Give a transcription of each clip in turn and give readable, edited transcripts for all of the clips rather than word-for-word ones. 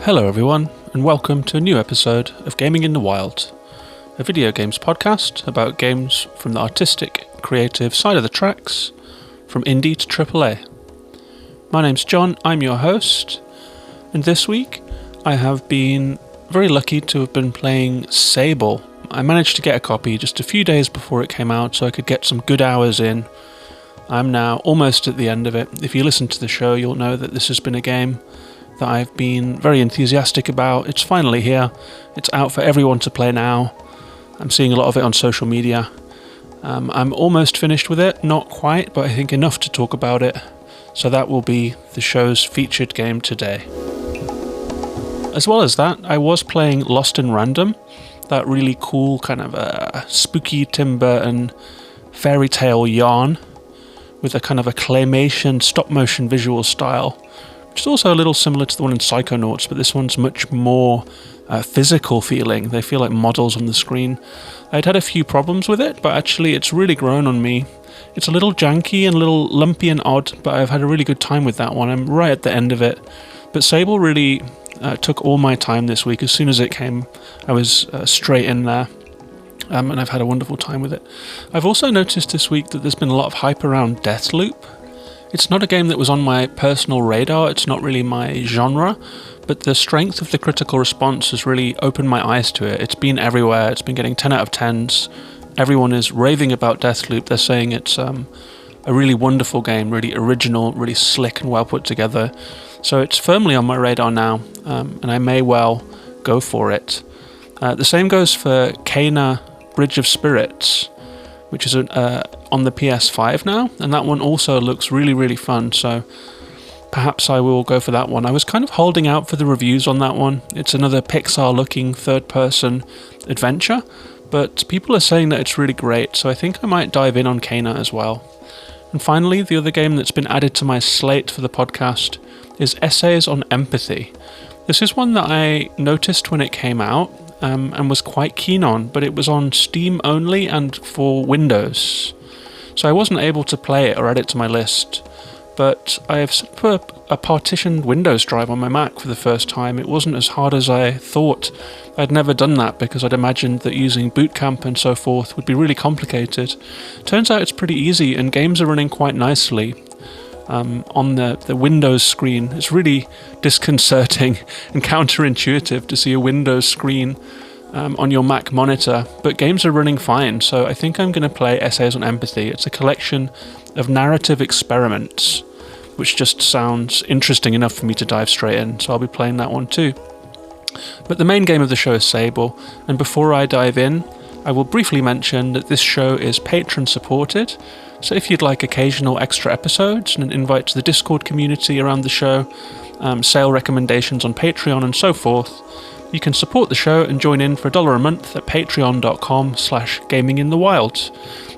Hello everyone, and welcome to a new episode of Gaming in the Wild, a video games podcast about games from the artistic, creative side of the tracks, from indie to AAA. My name's John, I'm your host, and this week I have been very lucky to have been playing Sable. I managed to get a copy just a few days before it came out so I could get some good hours in. I'm now almost at the end of it. If you listen to the show, you'll know that this has been a game that I've been very enthusiastic about. It's finally here. It's out for everyone to play now. I'm seeing a lot of it on social media. I'm almost finished with it, not quite, but I think enough to talk about it. So that will be the show's featured game today. As well as that, I was playing Lost in Random, that really cool kind of spooky Tim Burton fairy tale yarn with a kind of a claymation stop-motion visual style. It's also a little similar to the one in Psychonauts, but this one's much more physical feeling. They feel like models on the screen. I'd had a few problems with it, but actually it's really grown on me. It's a little janky and a little lumpy and odd, but I've had a really good time with that one. I'm right at the end of it. But Sable really took all my time this week. As soon as it came, I was straight in there. And I've had a wonderful time with it. I've also noticed this week that there's been a lot of hype around Deathloop. It's not a game that was on my personal radar, it's not really my genre, but the strength of the critical response has really opened my eyes to it. It's been everywhere, it's been getting 10 out of 10s. Everyone is raving about Deathloop. They're saying it's a really wonderful game, really original, really slick and well put together. So it's firmly on my radar now, and I may well go for it. The same goes for Kena Bridge of Spirits, which is on the PS5 now, and that one also looks really, really fun, so perhaps I will go for that one. I was kind of holding out for the reviews on that one. It's another Pixar-looking third-person adventure, but people are saying that it's really great, so I think I might dive in on Kena as well. And finally, the other game that's been added to my slate for the podcast is Essays on Empathy. This is one that I noticed when it came out, and was quite keen on, but it was on Steam only and for Windows. So I wasn't able to play it or add it to my list, but I have set up a partitioned Windows drive on my Mac for the first time. It wasn't as hard as I thought. I'd never done that because I'd imagined that using Boot Camp and so forth would be really complicated. Turns out it's pretty easy and games are running quite nicely. On the Windows screen. It's really disconcerting and counterintuitive to see a Windows screen on your Mac monitor, but games are running fine, so I think I'm going to play Essays on Empathy. It's a collection of narrative experiments, which just sounds interesting enough for me to dive straight in, so I'll be playing that one too. But the main game of the show is Sable, and before I dive in, I will briefly mention that this show is patron supported. So if you'd like occasional extra episodes and an invite to the Discord community around the show, sale recommendations on Patreon and so forth, you can support the show and join in for $1 a month at patreon.com/gaminginthewild.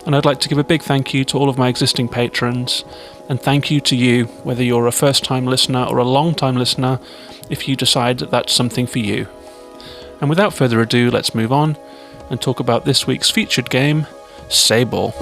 And I'd like to give a big thank you to all of my existing patrons, and thank you to you, whether you're a first-time listener or a long-time listener, if you decide that that's something for you. And without further ado, let's move on and talk about this week's featured game, Sable.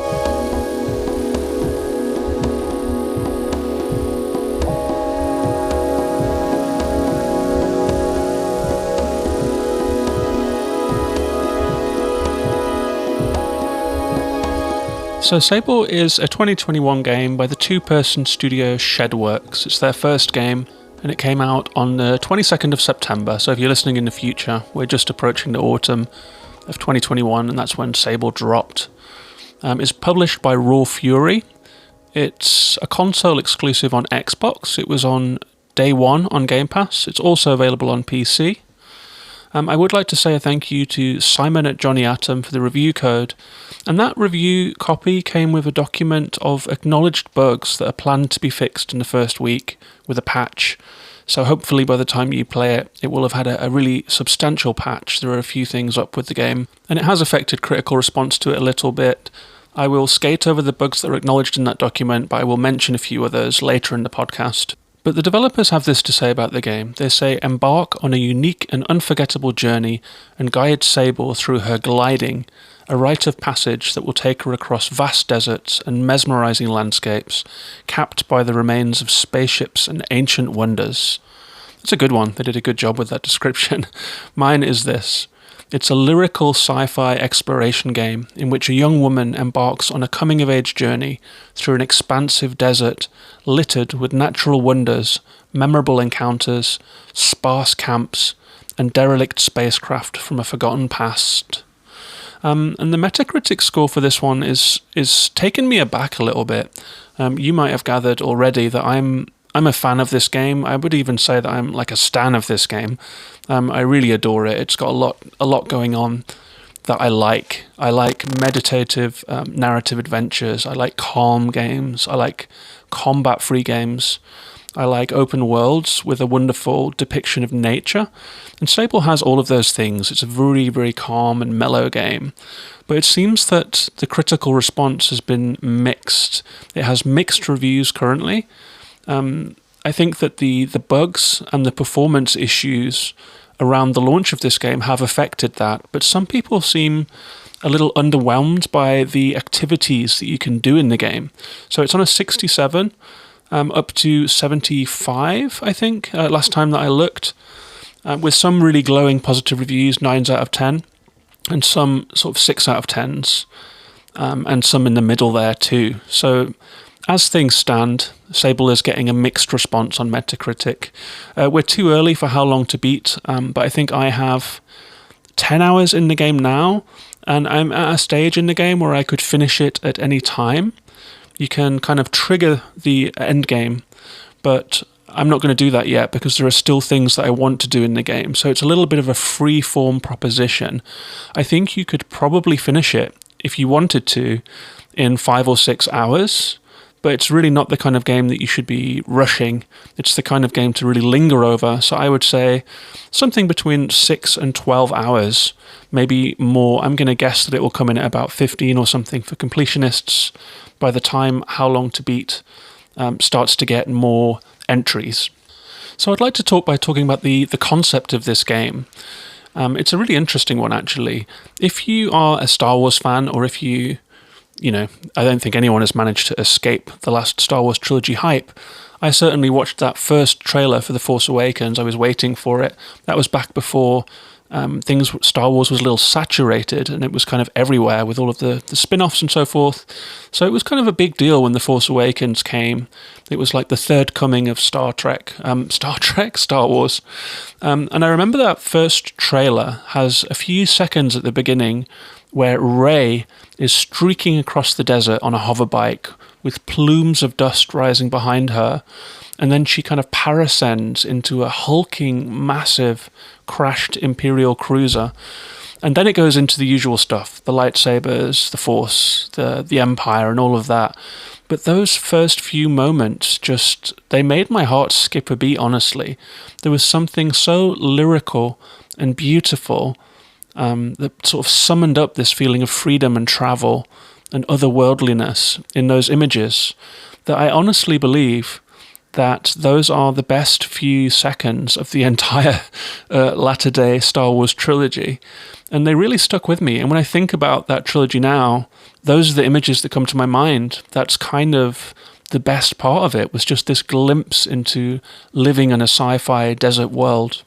So Sable is a 2021 game by the two-person studio Shedworks. It's their first game, and it came out on the 22nd of September, so if you're listening in the future, we're just approaching the autumn of 2021, and that's when Sable dropped. It's published by Raw Fury. It's a console exclusive on Xbox. It was on day one on Game Pass. It's also available on PC. I would like to say a thank you to Simon at Johnny Atom for the review code, and that review copy came with a document of acknowledged bugs that are planned to be fixed in the first week with a patch. So hopefully by the time you play it, it will have had a really substantial patch. There are a few things up with the game, and it has affected critical response to it a little bit. I will skate over the bugs that are acknowledged in that document, but I will mention a few others later in the podcast. But the developers have this to say about the game. They say, embark on a unique and unforgettable journey and guide Sable through her gliding, a rite of passage that will take her across vast deserts and mesmerizing landscapes, capped by the remains of spaceships and ancient wonders. It's a good one. They did a good job with that description. Mine is this. It's a lyrical sci-fi exploration game in which a young woman embarks on a coming-of-age journey through an expansive desert littered with natural wonders, memorable encounters, sparse camps, and derelict spacecraft from a forgotten past. And the Metacritic score for this one is taken me aback a little bit. You might have gathered already that I'm a fan of this game. I would even say that I'm like a stan of this game. I really adore it. It's got a lot going on that I like. I like meditative narrative adventures. I like calm games. I like combat-free games. I like open worlds with a wonderful depiction of nature. And Sable has all of those things. It's a very, very calm and mellow game. But it seems that the critical response has been mixed. It has mixed reviews currently. I think that the bugs and the performance issues around the launch of this game have affected that, but some people seem a little underwhelmed by the activities that you can do in the game. So it's on a 67, up to 75, I think, last time that I looked, with some really glowing positive reviews, 9s out of 10, and some sort of 6 out of 10s, and some in the middle there too. So as things stand, Sable is getting a mixed response on Metacritic. We're too early for how long to beat, but I think I have 10 hours in the game now, and I'm at a stage in the game where I could finish it at any time. You can kind of trigger the end game, but I'm not going to do that yet because there are still things that I want to do in the game. So it's a little bit of a free-form proposition. I think you could probably finish it, if you wanted to, in 5 or 6 hours. But it's really not the kind of game that you should be rushing. It's the kind of game to really linger over. So I would say something between 6 and 12 hours, maybe more. I'm going to guess that it will come in at about 15 or something for completionists by the time How Long to Beat starts to get more entries. So I'd like to talk by talking about the concept of this game. It's a really interesting one, actually. If you are a Star Wars fan, or if I don't think anyone has managed to escape the last Star Wars trilogy hype. I certainly watched that first trailer for The Force Awakens. I was waiting for it. That was back before Star Wars was a little saturated, and it was kind of everywhere with all of the spin-offs and so forth. So it was kind of a big deal when The Force Awakens came. It was like the third coming of Star Wars. And I remember that first trailer has a few seconds at the beginning where Rey is streaking across the desert on a hover bike with plumes of dust rising behind her, and then she kind of parascends into a hulking, massive, crashed Imperial cruiser. And then it goes into the usual stuff, the lightsabers, the Force, the Empire, and all of that. But those first few moments they made my heart skip a beat, honestly. There was something so lyrical and beautiful that sort of summoned up this feeling of freedom and travel and otherworldliness in those images, that I honestly believe that those are the best few seconds of the entire latter-day Star Wars trilogy. And they really stuck with me. And when I think about that trilogy now, those are the images that come to my mind. That's kind of the best part of it, was just this glimpse into living in a sci-fi desert world.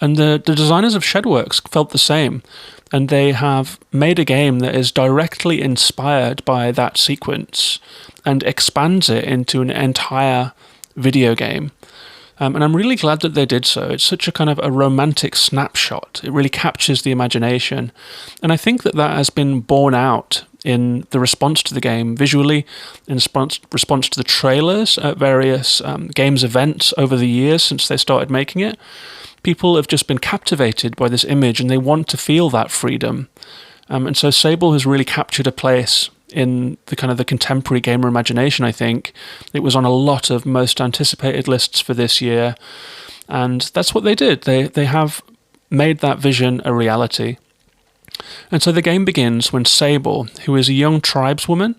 And the designers of Shedworks felt the same, and they have made a game that is directly inspired by that sequence and expands it into an entire video game. And I'm really glad that they did so. It's such a kind of a romantic snapshot. It really captures the imagination. And I think that has been borne out in the response to the game visually, in response to the trailers at various games events over the years since they started making it. People have just been captivated by this image, and they want to feel that freedom. And so Sable has really captured a place in the kind of the contemporary gamer imagination, I think. It was on a lot of most anticipated lists for this year, and that's what they did. They have made that vision a reality. And so the game begins when Sable, who is a young tribeswoman,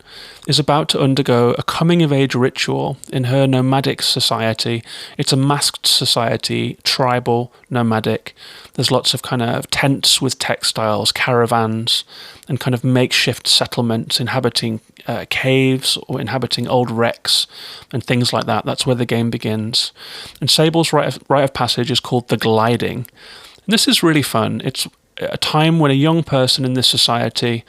is about to undergo a coming-of-age ritual in her nomadic society. It's a masked society, tribal, nomadic. There's lots of kind of tents with textiles, caravans, and kind of makeshift settlements inhabiting caves or inhabiting old wrecks and things like that. That's where the game begins. And Sable's rite of passage is called the gliding. And this is really fun. It's a time when a young person in this society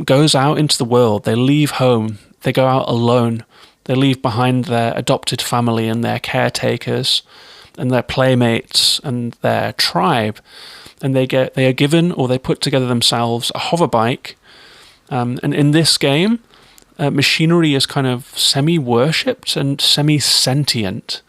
goes out into the world. They leave home. They go out alone. They leave behind their adopted family and their caretakers and their playmates and their tribe. And they are given, or they put together themselves, a hover bike. And in this game, machinery is kind of semi-worshipped and semi-sentient.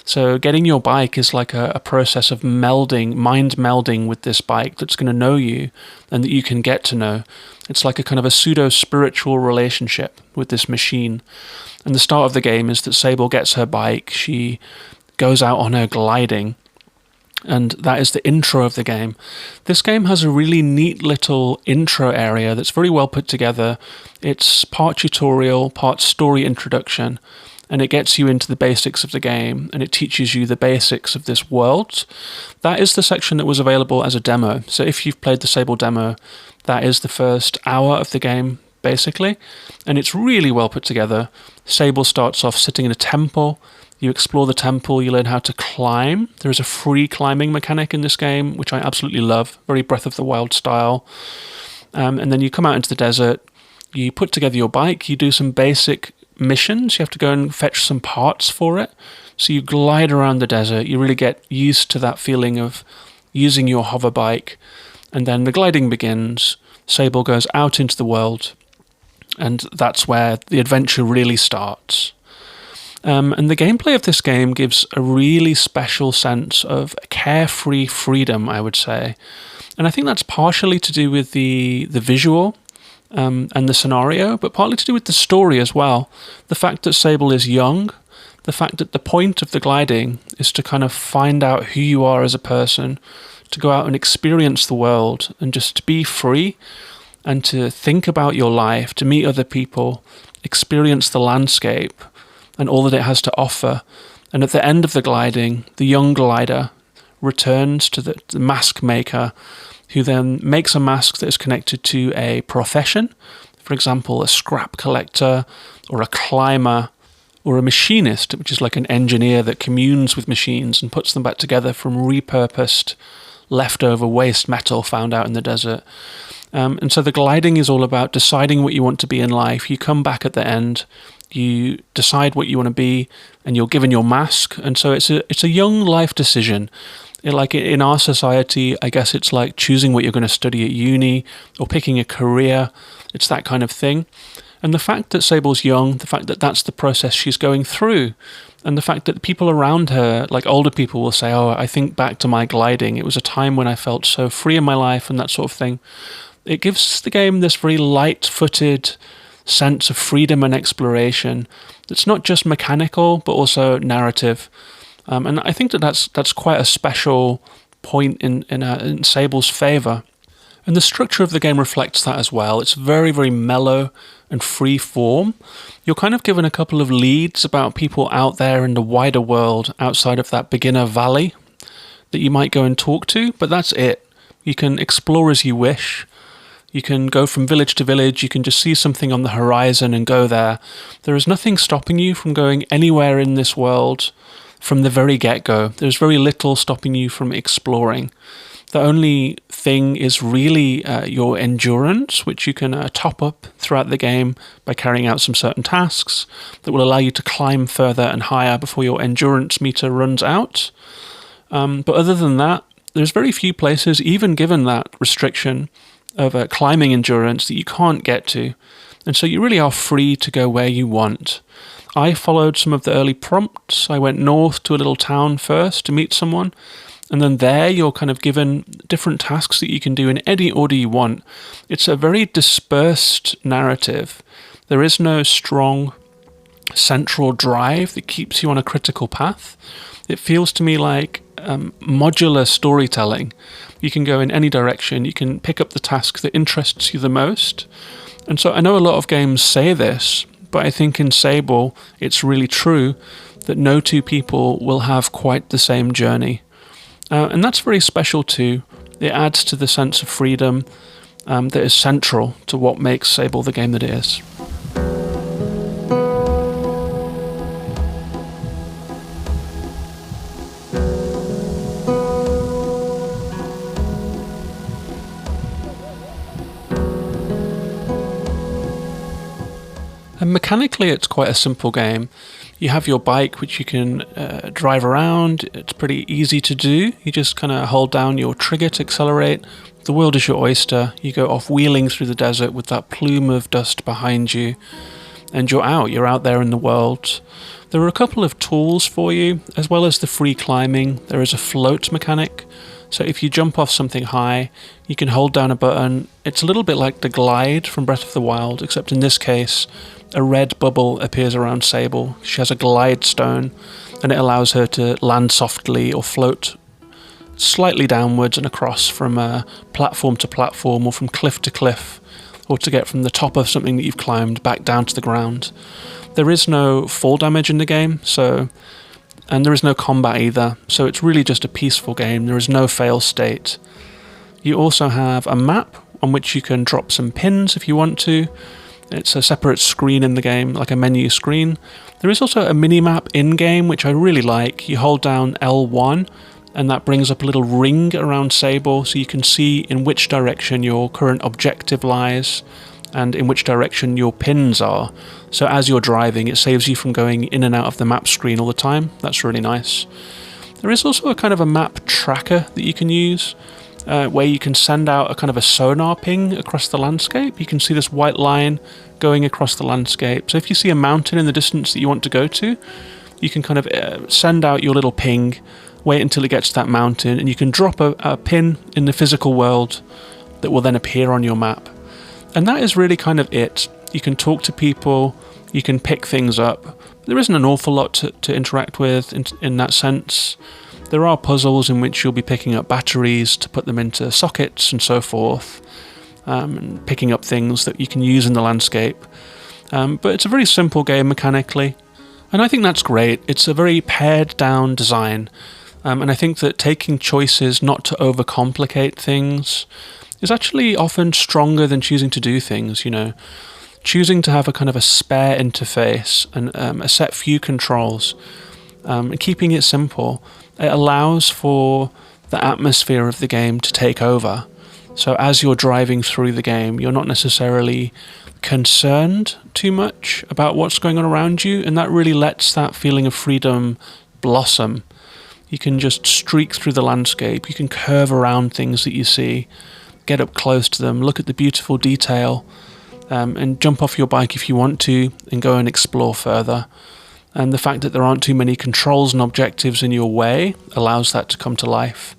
So getting your bike is like a process of mind melding with this bike that's going to know you and that you can get to know. It's like a kind of a pseudo-spiritual relationship with this machine. And the start of the game is that Sable gets her bike, she goes out on her gliding, and that is the intro of the game. This game has a really neat little intro area that's very well put together. It's part tutorial, part story introduction, and it gets you into the basics of the game, and it teaches you the basics of this world. That is the section that was available as a demo. So if you've played the Sable demo, that is the first hour of the game, basically, and it's really well put together. Sable starts off sitting in a temple. You explore the temple, you learn how to climb. There is a free climbing mechanic in this game, which I absolutely love, very Breath of the Wild style. And then you come out into the desert, you put together your bike, you do some basic missions. You have to go and fetch some parts for it. So you glide around the desert. You really get used to that feeling of using your hover bike. And then the gliding begins. Sable goes out into the world. And that's where the adventure really starts. And the gameplay of this game gives a really special sense of carefree freedom, I would say. And I think that's partially to do with the visual and the scenario, but partly to do with the story as well. The fact that Sable is young, the fact that the point of the gliding is to kind of find out who you are as a person, to go out and experience the world and just to be free and to think about your life, to meet other people, experience the landscape and all that it has to offer. And at the end of the gliding, the young glider returns to the mask maker, who then makes a mask that is connected to a profession, for example, a scrap collector or a climber or a machinist, which is like an engineer that communes with machines and puts them back together from repurposed leftover waste metal found out in the desert. And so the gliding is all about deciding what you want to be in life. You come back at the end, you decide what you want to be, and you're given your mask. And so it's a young life decision. Like in our society, I guess it's like choosing what you're going to study at uni or picking a career. It's that kind of thing. And the fact that Sable's young, the fact that that's the process she's going through, and the fact that the people around her, like older people, will say, oh, I think back to my gliding. It was a time when I felt so free in my life and that sort of thing. It gives the game this very light-footed sense of freedom and exploration that's not just mechanical, but also narrative. And I think that's quite a special point in Sable's favour. And the structure of the game reflects that as well. It's very, very mellow and free form. You're kind of given a couple of leads about people out there in the wider world outside of that beginner valley that you might go and talk to, but that's it. You can explore as you wish. You can go from village to village. You can just see something on the horizon and go there. There is nothing stopping you from going anywhere in this world from the very get-go. There's very little stopping you from exploring. The only thing is really your endurance, which you can top up throughout the game by carrying out some certain tasks that will allow you to climb further and higher before your endurance meter runs out. But other than that, there's very few places, even given that restriction of climbing endurance, that you can't get to. And so you really are free to go where you want. I followed some of the early prompts. I went north to a little town first to meet someone. And then there you're kind of given different tasks that you can do in any order you want. It's a very dispersed narrative. There is no strong central drive that keeps you on a critical path. It feels to me like modular storytelling. You can go in any direction, you can pick up the task that interests you the most. And so I know a lot of games say this, but I think in Sable it's really true that no two people will have quite the same journey. And that's very special too. It adds to the sense of freedom that is central to what makes Sable the game that it is. And mechanically, it's quite a simple game. You have your bike, which you can drive around. It's pretty easy to do. You just kind of hold down your trigger to accelerate. The world is your oyster. You go off wheeling through the desert with that plume of dust behind you, and you're out. You're out there in the world. There are a couple of tools for you, as well as the free climbing. There is a float mechanic. So if you jump off something high, you can hold down a button. It's a little bit like the glide from Breath of the Wild, except in this case, a red bubble appears around Sable. She has a glide stone, and it allows her to land softly or float slightly downwards and across from platform to platform, or from cliff to cliff, or to get from the top of something that you've climbed back down to the ground. There is no fall damage in the game, and there is no combat either, so it's really just a peaceful game. There is no fail state. You also have a map on which you can drop some pins if you want to. It's a separate screen in the game, like a menu screen. There is also a mini-map in-game, which I really like. You hold down L1, and that brings up a little ring around Sable, so you can see in which direction your current objective lies, and in which direction your pins are. So as you're driving, it saves you from going in and out of the map screen all the time. That's really nice. There is also a kind of a map tracker that you can use, where you can send out a kind of a sonar ping across the landscape. You can see this white line going across the landscape. So if you see a mountain in the distance that you want to go to, you can kind of send out your little ping, wait until it gets to that mountain, and you can drop a pin in the physical world that will then appear on your map. And that is really kind of it. You can talk to people, you can pick things up. There isn't an awful lot to interact with in that sense. There are puzzles in which you'll be picking up batteries to put them into sockets and so forth, and picking up things that you can use in the landscape. But it's a very simple game mechanically, and I think that's great. It's a very pared down design, and I think that taking choices not to overcomplicate things is actually often stronger than choosing to do things, Choosing to have a kind of a spare interface and a set few controls, and keeping it simple, it allows for the atmosphere of the game to take over. So as you're driving through the game, you're not necessarily concerned too much about what's going on around you, and that really lets that feeling of freedom blossom. You can just streak through the landscape, you can curve around things that you see, get up close to them, look at the beautiful detail, and jump off your bike if you want to and go and explore further. And the fact that there aren't too many controls and objectives in your way allows that to come to life.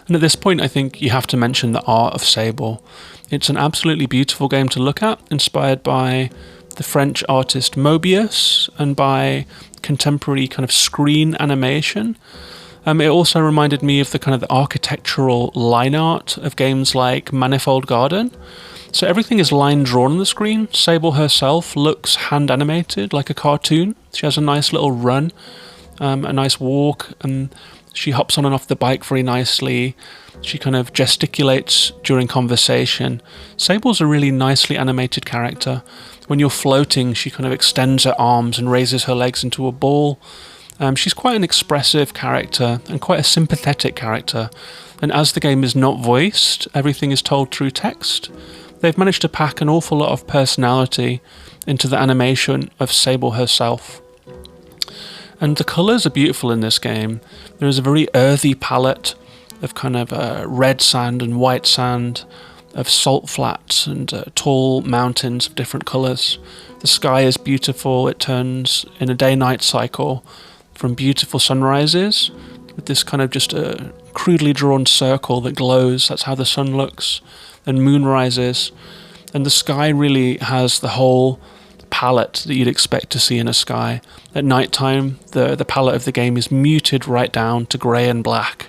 And at this point, I think you have to mention the art of Sable. It's an absolutely beautiful game to look at, inspired by the French artist Mobius and by contemporary kind of screen animation. It also reminded me of the kind of the architectural line art of games like Manifold Garden. So everything is line drawn on the screen. Sable herself looks hand animated like a cartoon. She has a nice little run, a nice walk, and she hops on and off the bike very nicely. She kind of gesticulates during conversation. Sable's a really nicely animated character. When you're floating, she kind of extends her arms and raises her legs into a ball. She's quite an expressive character and quite a sympathetic character. And as the game is not voiced, everything is told through text. They've managed to pack an awful lot of personality into the animation of Sable herself. And the colours are beautiful in this game. There is a very earthy palette of kind of red sand and white sand, of salt flats and tall mountains of different colours. The sky is beautiful. It turns in a day-night cycle from beautiful sunrises with this kind of just a crudely drawn circle that glows. That's how the sun looks. And moonrises. And the sky really has the whole palette that you'd expect to see in a sky. At night time, the palette of the game is muted right down to grey and black,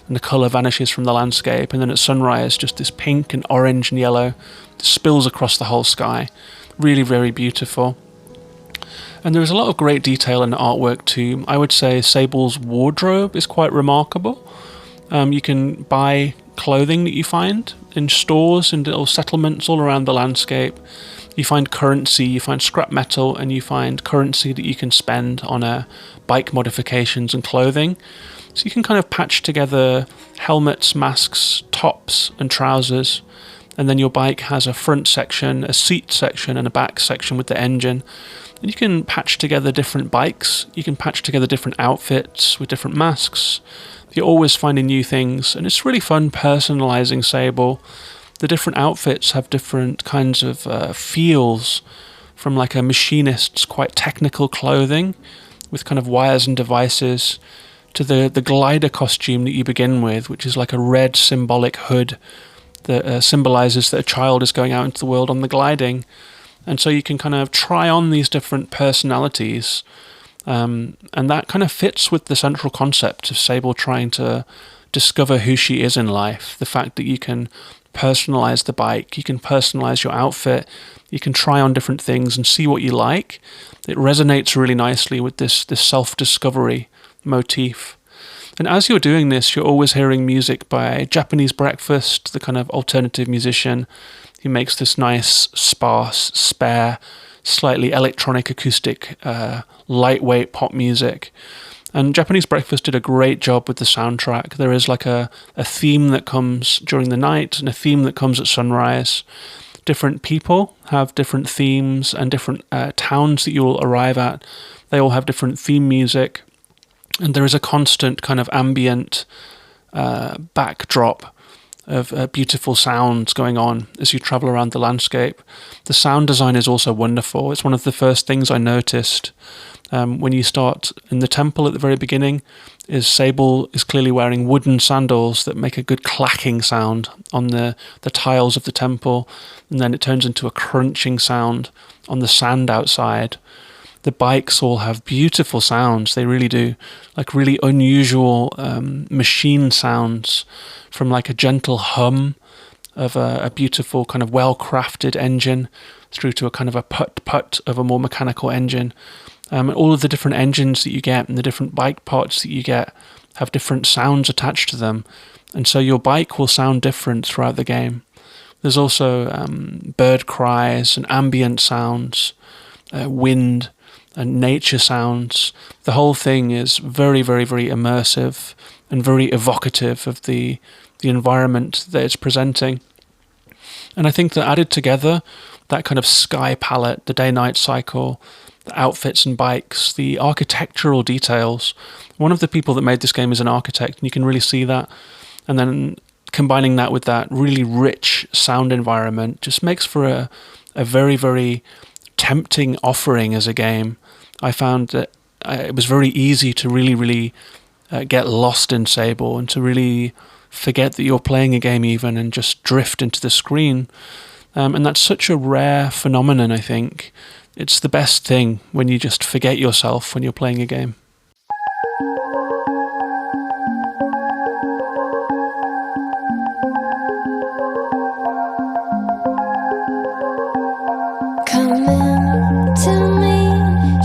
and the colour vanishes from the landscape, and then at sunrise just this pink and orange and yellow spills across the whole sky. Really very beautiful. And there is a lot of great detail in the artwork too. I would say Sable's wardrobe is quite remarkable. You can buy clothing that you find in stores and little settlements all around the landscape. You find currency, you find scrap metal, and you find currency that you can spend on bike modifications and clothing. So you can kind of patch together helmets, masks, tops and trousers, and then your bike has a front section, a seat section and a back section with the engine. And you can patch together different bikes, you can patch together different outfits with different masks. You're always finding new things, and it's really fun personalising Sable. The different outfits have different kinds of feels, from like a machinist's quite technical clothing with kind of wires and devices, to the glider costume that you begin with, which is like a red symbolic hood that symbolises that a child is going out into the world on the gliding. And so you can kind of try on these different personalities, and that kind of fits with the central concept of Sable trying to discover who she is in life. The fact that you can personalize the bike, you can personalize your outfit, you can try on different things and see what you like. It resonates really nicely with this self-discovery motif. And as you're doing this, you're always hearing music by Japanese Breakfast, the kind of alternative musician who makes this nice, sparse, spare, slightly electronic acoustic, lightweight pop music. And Japanese Breakfast did a great job with the soundtrack. There is like a theme that comes during the night and a theme that comes at sunrise. Different people have different themes, and different towns that you'll arrive at, they all have different theme music. And there is a constant kind of ambient backdrop of beautiful sounds going on as you travel around the landscape. The sound design is also wonderful. It's one of the first things I noticed when you start in the temple at the very beginning. Is Sable is clearly wearing wooden sandals that make a good clacking sound on the tiles of the temple, and then it turns into a crunching sound on the sand outside. The bikes all have beautiful sounds, they really do, like really unusual machine sounds, from like a gentle hum of a beautiful kind of well-crafted engine through to a kind of a putt-putt of a more mechanical engine. All of the different engines that you get and the different bike parts that you get have different sounds attached to them, and so your bike will sound different throughout the game. There's also bird cries and ambient sounds, wind and nature sounds. The whole thing is very, very, very immersive and very evocative of the environment that it's presenting. And I think that added together, that kind of sky palette, the day-night cycle, the outfits and bikes, the architectural details. One of the people that made this game is an architect, and you can really see that. And then combining that with that really rich sound environment just makes for a very, very tempting offering as a game. I found that it was very easy to really, really get lost in Sable, and to really forget that you're playing a game even, and just drift into the screen. And that's such a rare phenomenon, I think. It's the best thing when you just forget yourself when you're playing a game. Come in to me,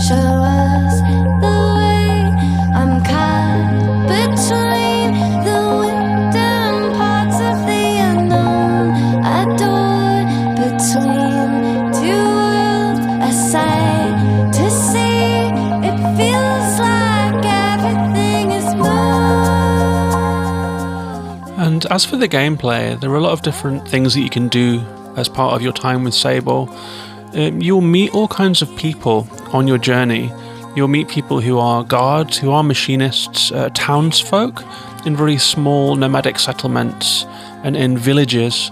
show us the way. I'm caught between the wind and parts of the unknown. Adored between two worlds, a sight to see. It feels like everything is moving. And as for the gameplay, there are a lot of different things that you can do as part of your time with Sable. You'll meet all kinds of people on your journey. You'll meet people who are guards, who are machinists, townsfolk in very small nomadic settlements and in villages.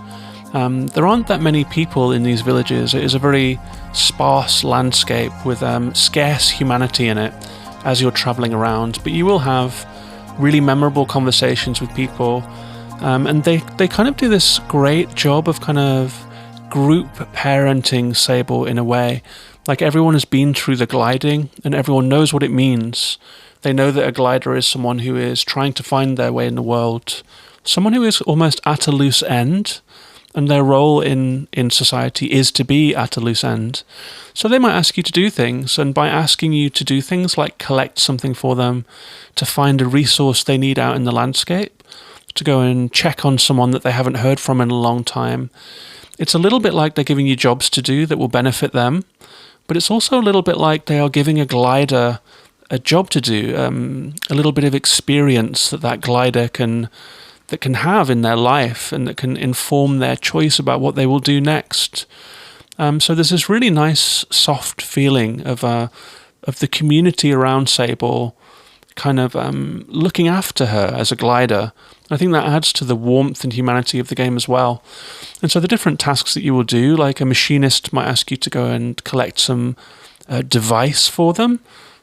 There aren't that many people in these villages. It is a very sparse landscape with scarce humanity in it as you're travelling around. But you will have really memorable conversations with people, and they kind of do this great job of kind of group parenting Sable in a way. Like, everyone has been through the gliding, and everyone knows what it means. They know that a glider is someone who is trying to find their way in the world, someone who is almost at a loose end, and their role in society is to be at a loose end. So they might ask you to do things, and by asking you to do things like collect something for them, to find a resource they need out in the landscape, to go and check on someone that they haven't heard from in a long time, it's a little bit like they're giving you jobs to do that will benefit them, but it's also a little bit like they are giving a glider a job to do, a little bit of experience that glider can have in their life, and that can inform their choice about what they will do next. So there's this really nice, soft feeling of the community around Sable, kind of looking after her as a glider. I think that adds to the warmth and humanity of the game as well. And so the different tasks that you will do, like a machinist might ask you to go and collect some device for them,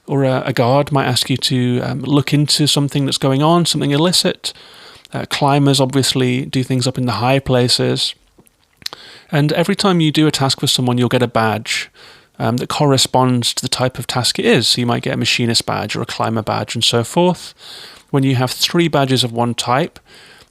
or a guard might ask you to look into something that's going on, something illicit. Climbers obviously do things up in the high places. And every time you do a task with someone, you'll get a badge that corresponds to the type of task it is. So you might get a machinist badge or a climber badge and so forth. When you have 3 badges of one type,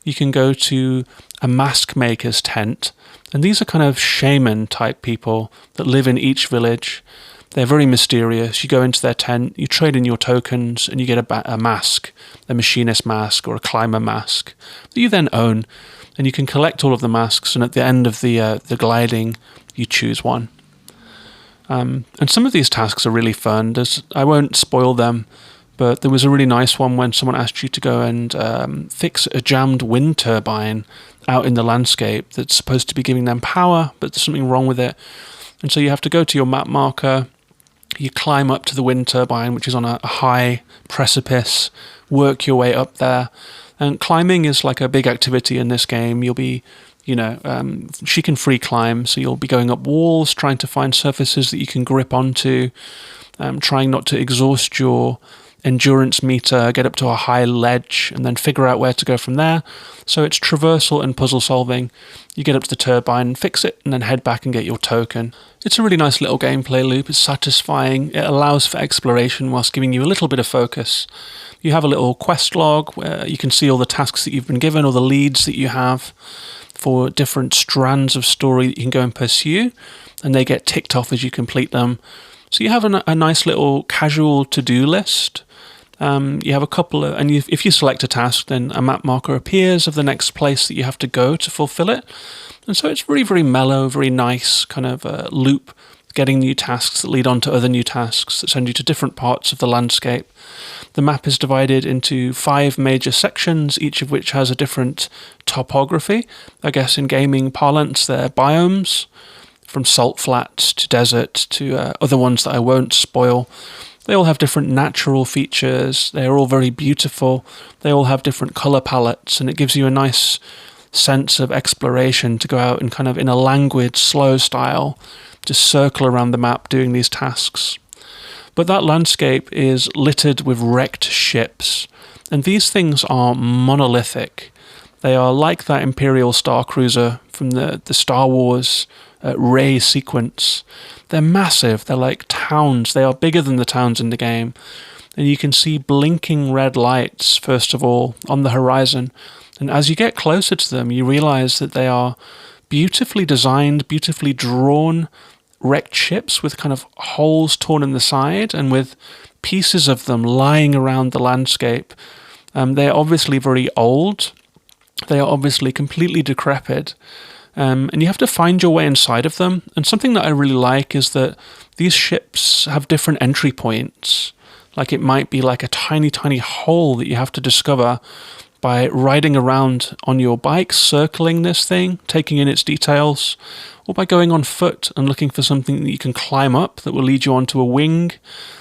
you can go to a mask maker's tent. And these are kind of shaman type people that live in each village. They're very mysterious. You go into their tent, you trade in your tokens, and you get a mask, a machinist mask or a climber mask that you then own. And you can collect all of the masks, and at the end of the gliding, you choose one. And some of these tasks are really fun. I won't spoil them, but there was a really nice one when someone asked you to go and fix a jammed wind turbine out in the landscape that's supposed to be giving them power, but there's something wrong with it. And so you have to go to your map marker, you climb up to the wind turbine, which is on a high precipice, work your way up there. And climbing is like a big activity in this game. You'll be, she can free climb, so you'll be going up walls, trying to find surfaces that you can grip onto, trying not to exhaust your endurance meter, get up to a high ledge, and then figure out where to go from there. So it's traversal and puzzle solving. You get up to the turbine, fix it, and then head back and get your token. It's a really nice little gameplay loop. It's satisfying. It allows for exploration whilst giving you a little bit of focus. You have a little quest log where you can see all the tasks that you've been given, or the leads that you have for different strands of story that you can go and pursue, and they get ticked off as you complete them. So you have a nice little casual to-do list. You have a couple of, and if you select a task, then a map marker appears of the next place that you have to go to fulfill it. And so it's very, very mellow, very nice kind of loop, getting new tasks that lead on to other new tasks that send you to different parts of the landscape. The map is divided into 5 major sections, each of which has a different topography. I guess in gaming parlance, they're biomes, from salt flats to desert to other ones that I won't spoil. They all have different natural features. They're all very beautiful. They all have different colour palettes, and it gives you a nice sense of exploration to go out and kind of in a languid, slow style, just circle around the map doing these tasks. But that landscape is littered with wrecked ships, and these things are monolithic. They are like that Imperial Star Cruiser from the Star Wars Rey sequence. They're massive. They're like towns. They are bigger than the towns in the game. And you can see blinking red lights, first of all, on the horizon. And as you get closer to them, you realize that they are beautifully designed, beautifully drawn wrecked ships with kind of holes torn in the side and with pieces of them lying around the landscape. They're obviously very old. They are obviously completely decrepit. And you have to find your way inside of them. And something that I really like is that these ships have different entry points. Like it might be like a tiny, tiny hole that you have to discover by riding around on your bike, circling this thing, taking in its details, or by going on foot and looking for something that you can climb up that will lead you onto a wing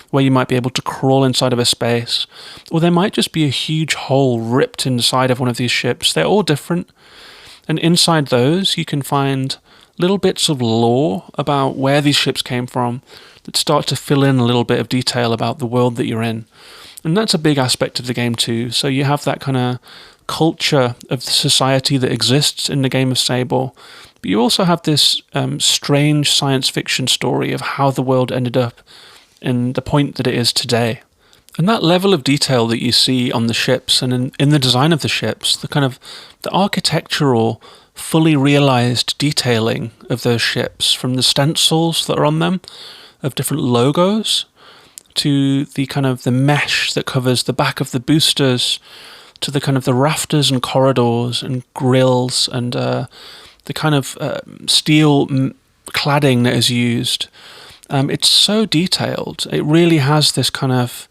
where you might be able to crawl inside of a space. Or there might just be a huge hole ripped inside of one of these ships. They're all different. And inside those, you can find little bits of lore about where these ships came from that start to fill in a little bit of detail about the world that you're in. And that's a big aspect of the game too. So you have that kind of culture of the society that exists in the game of Sable, But you also have this strange science fiction story of how the world ended up in the point that it is today. And that level of detail that you see on the ships and in the design of the ships, the kind of the architectural, fully realized detailing of those ships, from the stencils that are on them, of different logos, to the kind of the mesh that covers the back of the boosters, to the kind of the rafters and corridors and grills and the kind of steel cladding that is used. It's so detailed. It really has this kind of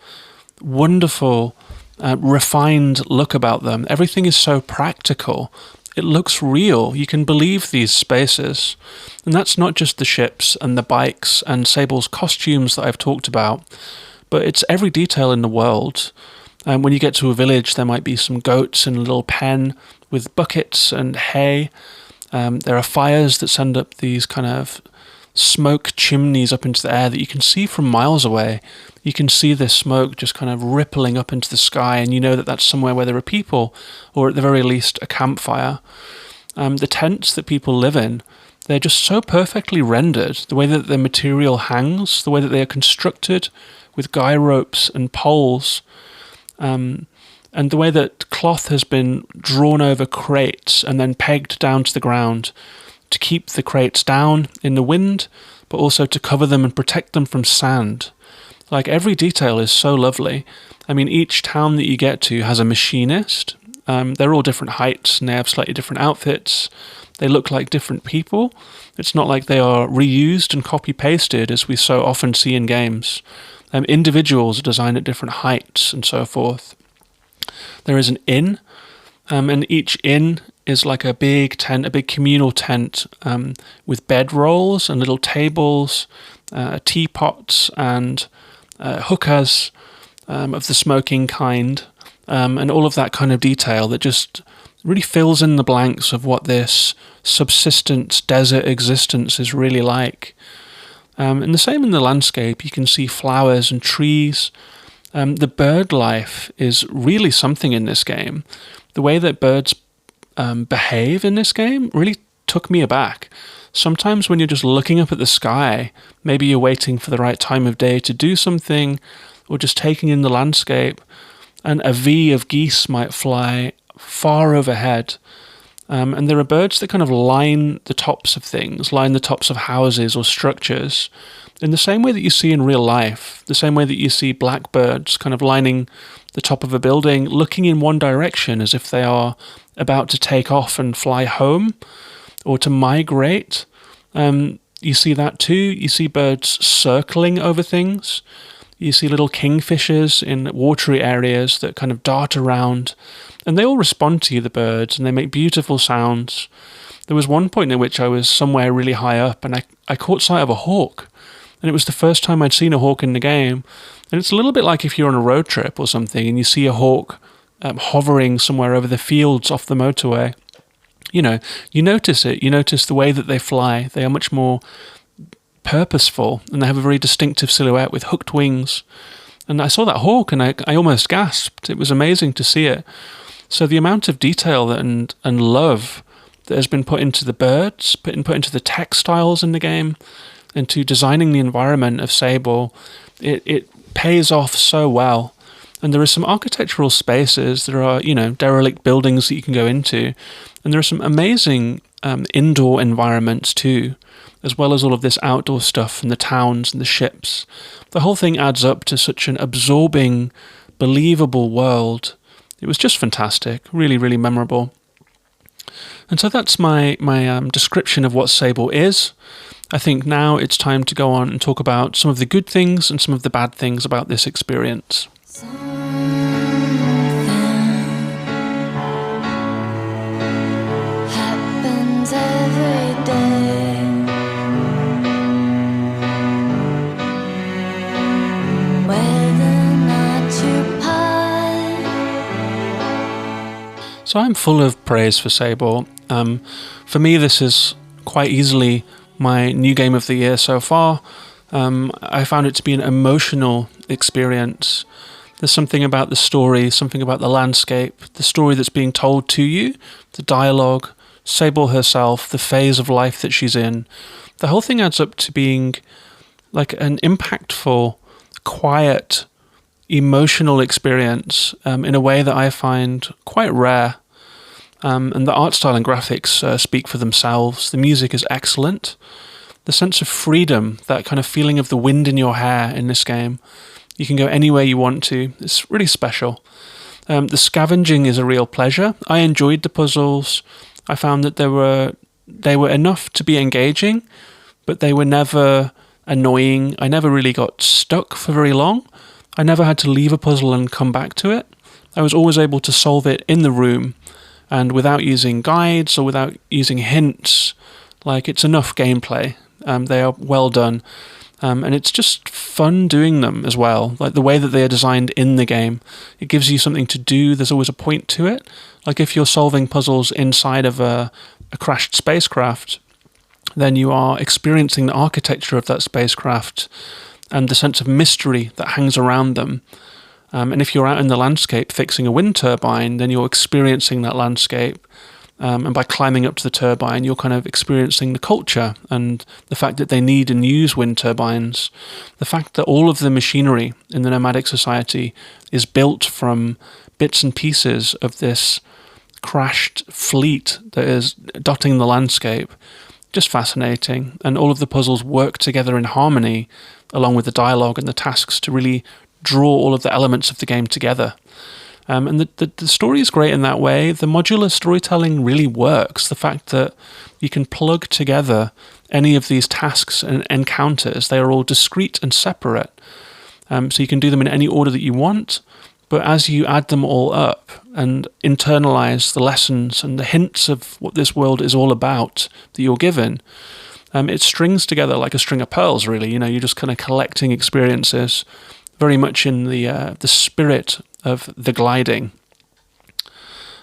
wonderful, refined look about them. Everything is so practical. It looks real. You can believe these spaces. And that's not just the ships and the bikes and Sable's costumes that I've talked about, but it's every detail in the world. When you get to a village, there might be some goats in a little pen with buckets and hay. There are fires that send up these kind of smoke chimneys up into the air that you can see from miles away. You can see this smoke just kind of rippling up into the sky, and you know that that's somewhere where there are people, or at the very least a campfire. The tents that people live in, they're just so perfectly rendered. The way that the material hangs, the way that they are constructed with guy ropes and poles, and the way that cloth has been drawn over crates and then pegged down to the ground to keep the crates down in the wind, but also to cover them and protect them from sand. Like, every detail is so lovely. I mean, each town that you get to has a machinist. They're all different heights and they have slightly different outfits. They look like different people. It's not like they are reused and copy-pasted as we so often see in games. Individuals are designed at different heights and so forth. There is an inn, and each inn is like a big tent, a big communal tent, with bedrolls and little tables, teapots and hookahs of the smoking kind, and all of that kind of detail that just really fills in the blanks of what this subsistence desert existence is really like. And the same in the landscape. You can see flowers and trees. The bird life is really something in this game. The way that birds behave in this game really took me aback. Sometimes when you're just looking up at the sky, maybe you're waiting for the right time of day to do something, or just taking in the landscape, and a V of geese might fly far overhead. And there are birds that kind of line the tops of things, line the tops of houses or structures, in the same way that you see in real life, the same way that you see blackbirds kind of lining the top of a building, looking in one direction as if they are about to take off and fly home or to migrate. You see that too. You see birds circling over things. You see little kingfishers in watery areas that kind of dart around, and they all respond to you, the birds, and they make beautiful sounds. There was one point in which I was somewhere really high up, and I caught sight of a hawk, and it was the first time I'd seen a hawk in the game. And it's a little bit like if you're on a road trip or something and you see a hawk hovering somewhere over the fields off the motorway. You know, you notice it. You notice the way that they fly. They are much more purposeful, and they have a very distinctive silhouette with hooked wings. And I saw that hawk and I almost gasped. It was amazing to see it. So the amount of detail and love that has been put into the birds, put into the textiles in the game, into designing the environment of Sable, it pays off so well. And there are some architectural spaces. There are, derelict buildings that you can go into. And there are some amazing indoor environments too, as well as all of this outdoor stuff and the towns and the ships. The whole thing adds up to such an absorbing, believable world. It was just fantastic, really, really memorable. And so that's my description of what Sable is. I think now it's time to go on and talk about some of the good things and some of the bad things about this experience. Happens every day. Whether not you part. So I'm full of praise for Sable. For me, this is quite easily my new game of the year so far. I found it to be an emotional experience. There's something about the story, something about the landscape, the story that's being told to you, the dialogue, Sable herself, the phase of life that she's in. The whole thing adds up to being like an impactful, quiet, emotional experience in a way that I find quite rare. And the art style and graphics speak for themselves. The music is excellent. The sense of freedom, that kind of feeling of the wind in your hair in this game. You can go anywhere you want to. It's really special. The scavenging is a real pleasure. I enjoyed the puzzles. I found that they were enough to be engaging, but they were never annoying. I never really got stuck for very long. I never had to leave a puzzle and come back to it. I was always able to solve it in the room and without using guides or without using hints. Like, it's enough gameplay. They are well done. And it's just fun doing them as well. Like the way that they are designed in the game, it gives you something to do. There's always a point to it. Like if you're solving puzzles inside of a crashed spacecraft, then you are experiencing the architecture of that spacecraft and the sense of mystery that hangs around them. And if you're out in the landscape fixing a wind turbine, then you're experiencing that landscape. And by climbing up to the turbine, you're kind of experiencing the culture and the fact that they need and use wind turbines. The fact that all of the machinery in the nomadic society is built from bits and pieces of this crashed fleet that is dotting the landscape. Just fascinating. And all of the puzzles work together in harmony, along with the dialogue and the tasks, to really draw all of the elements of the game together. And the story is great in that way. The modular storytelling really works. The fact that you can plug together any of these tasks and encounters, they are all discrete and separate. So you can do them in any order that you want, but as you add them all up and internalize the lessons and the hints of what this world is all about that you're given, it strings together like a string of pearls, really. You know, you're just kind of collecting experiences, very much in the spirit of the gliding.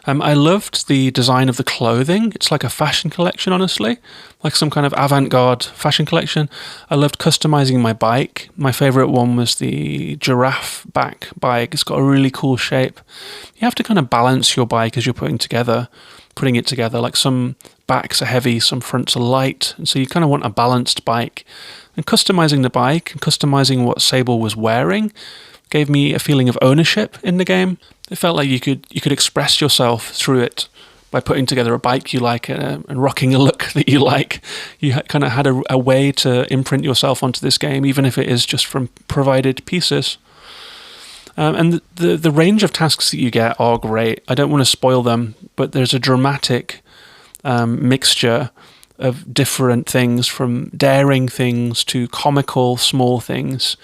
I loved the design of the clothing. It's like a fashion collection, honestly, like some kind of avant-garde fashion collection. I loved customizing my bike. My favorite one was the giraffe back bike. It's got a really cool shape. You have to kind of balance your bike as you're putting it together. Like some backs are heavy, some fronts are light, and so you kind of want a balanced bike. And customizing the bike and customizing what Sable was wearing gave me a feeling of ownership in the game. It felt like you could express yourself through it by putting together a bike you like and rocking a look that you like. You kind of had a way to imprint yourself onto this game, even if it is just from provided pieces. And the range of tasks that you get are great. I don't want to spoil them, but there's a dramatic mixture of different things, from daring things to comical small things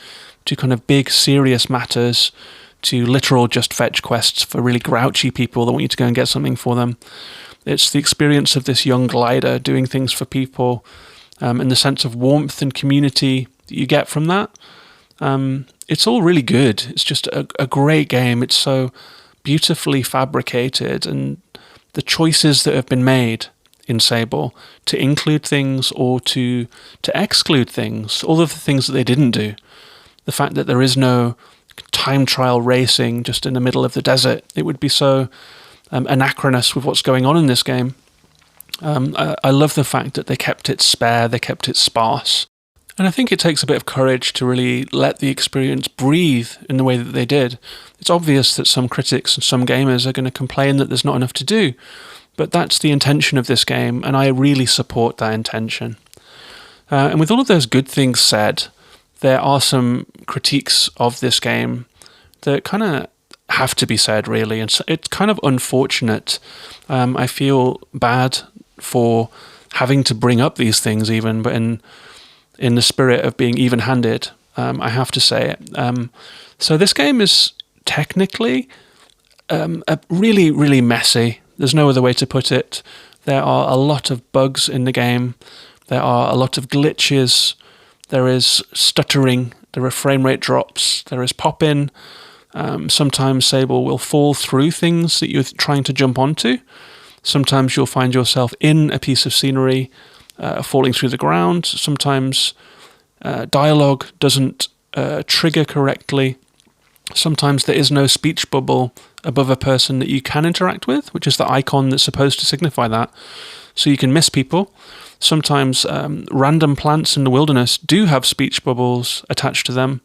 to kind of big serious matters to literal just fetch quests for really grouchy people that want you to go and get something for them. It's the experience of this young glider doing things for people, and the sense of warmth and community that you get from that. It's all really good. It's just a great game. It's so beautifully fabricated, and the choices that have been made in Sable to include things or to exclude things, all of the things that they didn't do. The fact that there is no time trial racing just in the middle of the desert. It would be so anachronous with what's going on in this game. I love the fact that they kept it spare, they kept it sparse. And I think it takes a bit of courage to really let the experience breathe in the way that they did. It's obvious that some critics and some gamers are going to complain that there's not enough to do, but that's the intention of this game, and I really support that intention. And with all of those good things said, there are some critiques of this game that kind of have to be said, really, and so it's kind of unfortunate. I feel bad for having to bring up these things even, but in the spirit of being even-handed, I have to say it. So this game is technically really, really messy. There's no other way to put it. There are a lot of bugs in the game. There are a lot of glitches. There is stuttering, there are frame rate drops, there is pop-in. Sometimes Sable will fall through things that you're trying to jump onto. Sometimes you'll find yourself in a piece of scenery falling through the ground. Sometimes dialogue doesn't trigger correctly. Sometimes there is no speech bubble above a person that you can interact with, which is the icon that's supposed to signify that. so you can miss people. Sometimes random plants in the wilderness do have speech bubbles attached to them.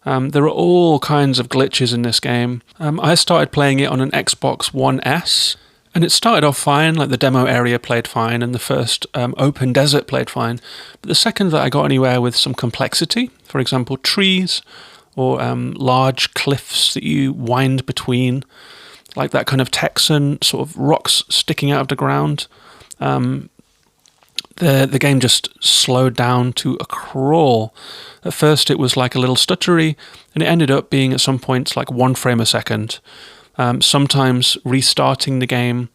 There are all kinds of glitches in this game. I started playing it on an Xbox One S, and it started off fine, like the demo area played fine, and the first open desert played fine. But the second that I got anywhere with some complexity, for example, trees or large cliffs that you wind between, like that kind of Texan sort of rocks sticking out of the ground, the game just slowed down to a crawl. At first it was like a little stuttery, and it ended up being at some points like 1 frame a second. Sometimes restarting the game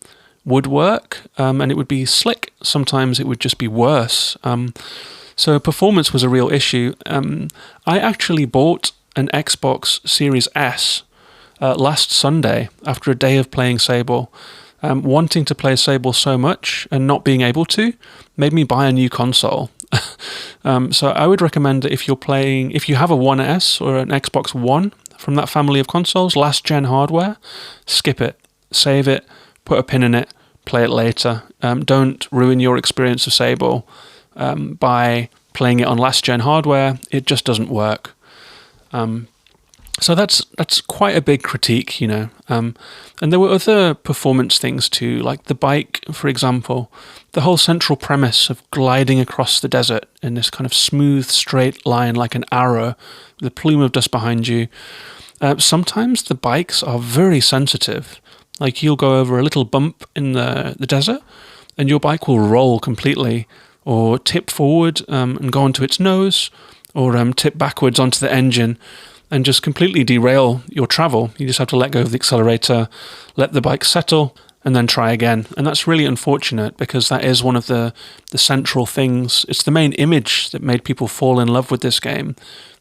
would work, and it would be slick. Sometimes it would just be worse. So performance was a real issue. I actually bought an Xbox Series S last Sunday after a day of playing Sable. Wanting to play Sable so much and not being able to made me buy a new console. So I would recommend that if you have a One S or an Xbox One from that family of consoles, last gen hardware, skip it, save it, put a pin in it, play it later. Don't ruin your experience of Sable by playing it on last gen hardware. It just doesn't work. So that's quite a big critique, and there were other performance things too, like the bike, for example. The whole central premise of gliding across the desert in this kind of smooth, straight line like an arrow with a plume of dust behind you. Sometimes the bikes are very sensitive. Like you'll go over a little bump in the desert and your bike will roll completely, or tip forward and go onto its nose, or tip backwards onto the engine and just completely derail your travel. You just have to let go of the accelerator, let the bike settle, and then try again. And that's really unfortunate because that is one of the central things. It's the main image that made people fall in love with this game,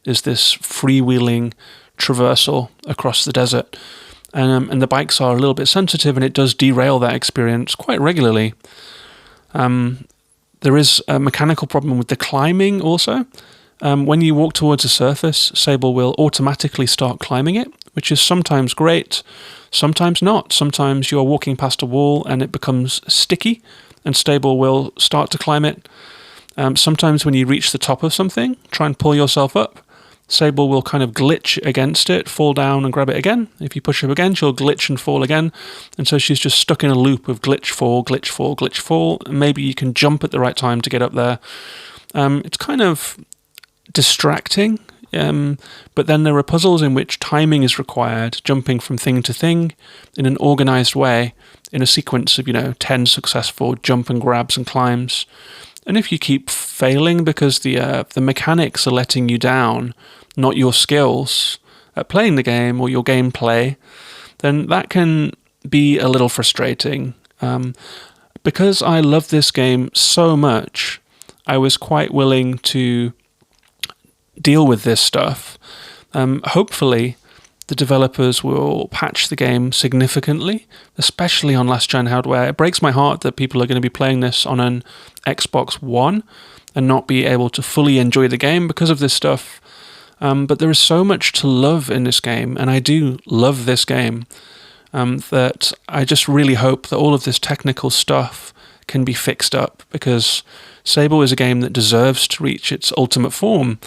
is this freewheeling traversal across the desert. And the bikes are a little bit sensitive, and it does derail that experience quite regularly. There is a mechanical problem with the climbing also. When you walk towards a surface, Sable will automatically start climbing it, which is sometimes great, sometimes not. Sometimes you're walking past a wall and it becomes sticky, and Sable will start to climb it. Sometimes when you reach the top of something, try and pull yourself up, Sable will kind of glitch against it, fall down and grab it again. If you push her again, she'll glitch and fall again. And so she's just stuck in a loop of glitch, fall, glitch, fall, glitch, fall. Maybe you can jump at the right time to get up there. It's kind of distracting, but then there are puzzles in which timing is required, jumping from thing to thing in an organized way in a sequence of 10 successful jump and grabs and climbs. And if you keep failing because the mechanics are letting you down, not your skills at playing the game or your gameplay, then that can be a little frustrating. Because I love this game so much, I was quite willing to deal with this stuff. Hopefully the developers will patch the game significantly, especially on last gen hardware. It breaks my heart that people are going to be playing this on an Xbox One and not be able to fully enjoy the game because of this stuff. But there is so much to love in this game, and I do love this game, that I just really hope that all of this technical stuff can be fixed up, because Sable is a game that deserves to reach its ultimate form.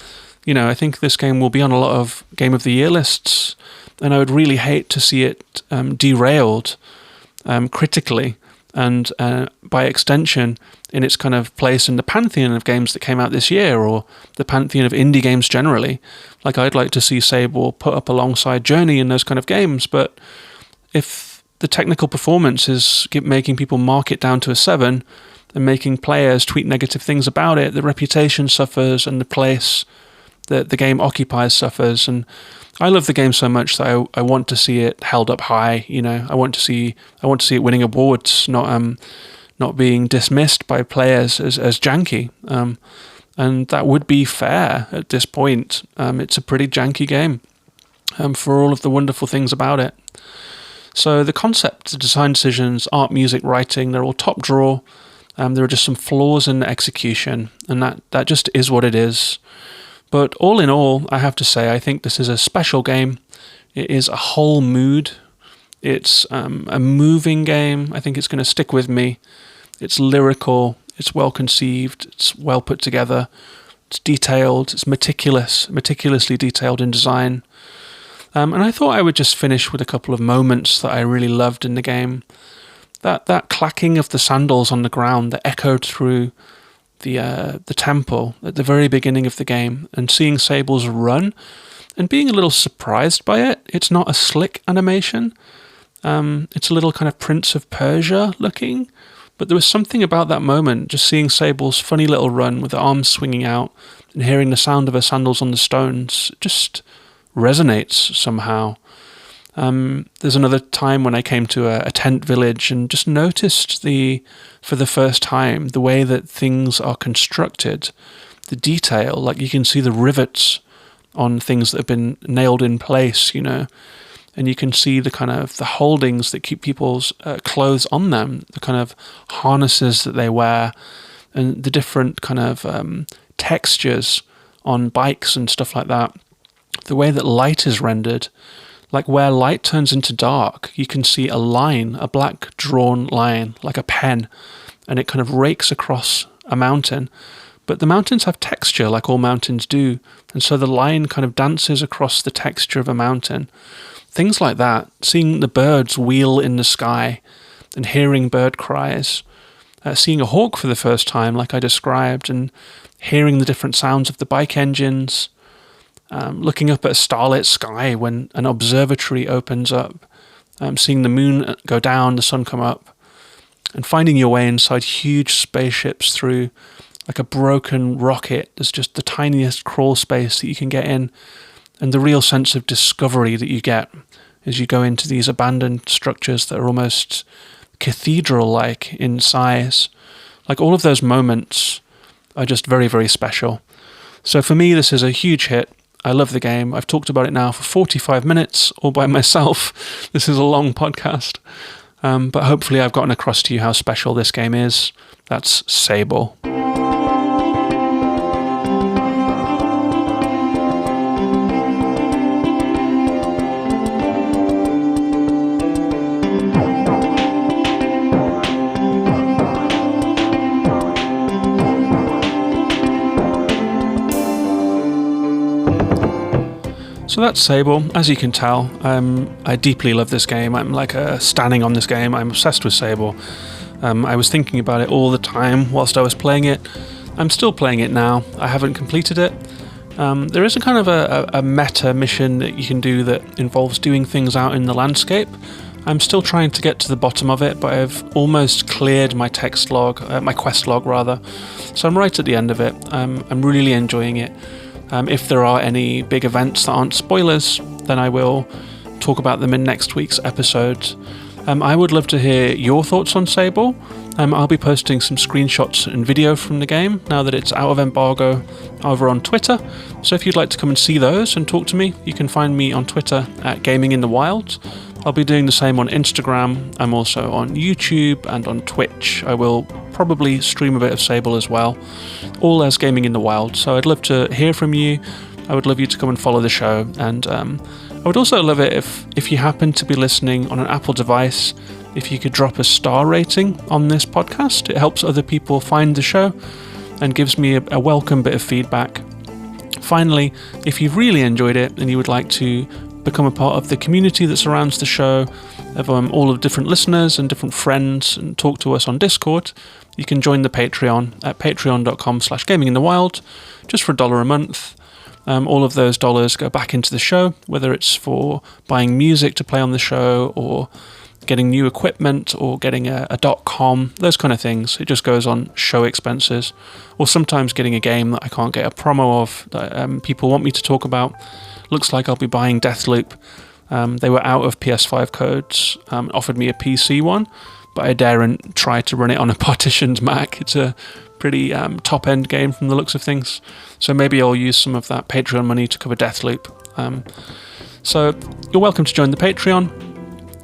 I think this game will be on a lot of Game of the Year lists, and I would really hate to see it derailed critically, and by extension in its kind of place in the pantheon of games that came out this year, or the pantheon of indie games generally. Like, I'd like to see Sable put up alongside Journey in those kind of games, but if the technical performance is making people mark it down to a 7 and making players tweet negative things about it, the reputation suffers and the place that the game occupies suffers. And I love the game so much that I want to see it held up high. I want to see it winning awards, not being dismissed by players as janky. And that would be fair at this point. It's a pretty janky game for all of the wonderful things about it. So the concept, the design decisions, art, music, writing, they're all top drawer. There are just some flaws in the execution, and that just is what it is. But all in all, I have to say, I think this is a special game. It is a whole mood. It's a moving game. I think it's going to stick with me. It's lyrical, it's well conceived, it's well put together, it's detailed, it's meticulously detailed in design. And I thought I would just finish with a couple of moments that I really loved in the game. That clacking of the sandals on the ground that echoed through the temple at the very beginning of the game, and seeing Sable's run and being a little surprised by it. It's not a slick animation. It's a little kind of Prince of Persia looking, but there was something about that moment, just seeing Sable's funny little run with the arms swinging out and hearing the sound of her sandals on the stones, just resonates somehow. There's another time when I came to a tent village and just noticed for the first time, the way that things are constructed, the detail, like you can see the rivets on things that have been nailed in place, and you can see the kind of the holdings that keep people's clothes on them, the kind of harnesses that they wear, and the different kind of textures on bikes and stuff like that. The way that light is rendered, like where light turns into dark, you can see a line, a black drawn line, like a pen, and it kind of rakes across a mountain. But the mountains have texture, like all mountains do, and so the line kind of dances across the texture of a mountain. Things like that, seeing the birds wheel in the sky and hearing bird cries, seeing a hawk for the first time, like I described, and hearing the different sounds of the bike engines, looking up at a starlit sky when an observatory opens up, seeing the moon go down, the sun come up, and finding your way inside huge spaceships through like a broken rocket. There's just the tiniest crawl space that you can get in, and the real sense of discovery that you get as you go into these abandoned structures that are almost cathedral-like in size. Like all of those moments are just very, very special. So for me, this is a huge hit. I love the game. I've talked about it now for 45 minutes all by myself. This is a long podcast. But hopefully I've gotten across to you how special this game is. That's Sable. So that's Sable. As you can tell, I deeply love this game. I'm like standing on this game. I'm obsessed with Sable. I was thinking about it all the time whilst I was playing it. I'm still playing it now. I haven't completed it. There is a kind of a meta mission that you can do that involves doing things out in the landscape. I'm still trying to get to the bottom of it, but I've almost cleared my text log, my quest log rather. So I'm right at the end of it. I'm really enjoying it. If there are any big events that aren't spoilers, then I will talk about them in next week's episode. I would love to hear your thoughts on Sable. I'll be posting some screenshots and video from the game now that it's out of embargo over on Twitter. So if you'd like to come and see those and talk to me, you can find me on Twitter at Gaming in the Wild. I'll be doing the same on Instagram. I'm also on YouTube and on Twitch. I will probably stream a bit of Sable as well, all as Gaming in the Wild. So I'd love to hear from you. I would love you to come and follow the show. And I would also love it if you happen to be listening on an Apple device, if you could drop a star rating on this podcast. It helps other people find the show and gives me a welcome bit of feedback. Finally, if you've really enjoyed it and you would like to become a part of the community that surrounds the show, of all of different listeners and different friends, and talk to us on Discord, you can join the Patreon at patreon.com/gaminginthewild, just for $1 a month. All of those dollars go back into the show, whether it's for buying music to play on the show, or getting new equipment, or getting a .com, those kind of things. It just goes on show expenses, or sometimes getting a game that I can't get a promo of that people want me to talk about. Looks like I'll be buying Deathloop. They were out of PS5 codes, offered me a PC one, but I daren't try to run it on a partitioned Mac. It's a pretty top-end game from the looks of things. So maybe I'll use some of that Patreon money to cover Deathloop. So you're welcome to join the Patreon.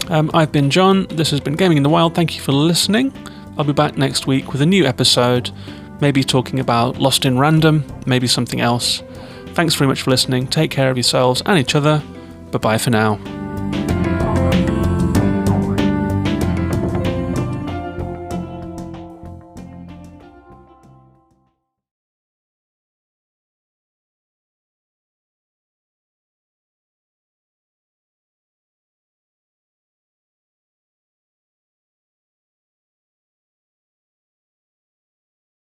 I've been John. This has been Gaming in the Wild. Thank you for listening. I'll be back next week with a new episode, maybe talking about Lost in Random, maybe something else. Thanks very much for listening. Take care of yourselves and each other. Bye-bye for now.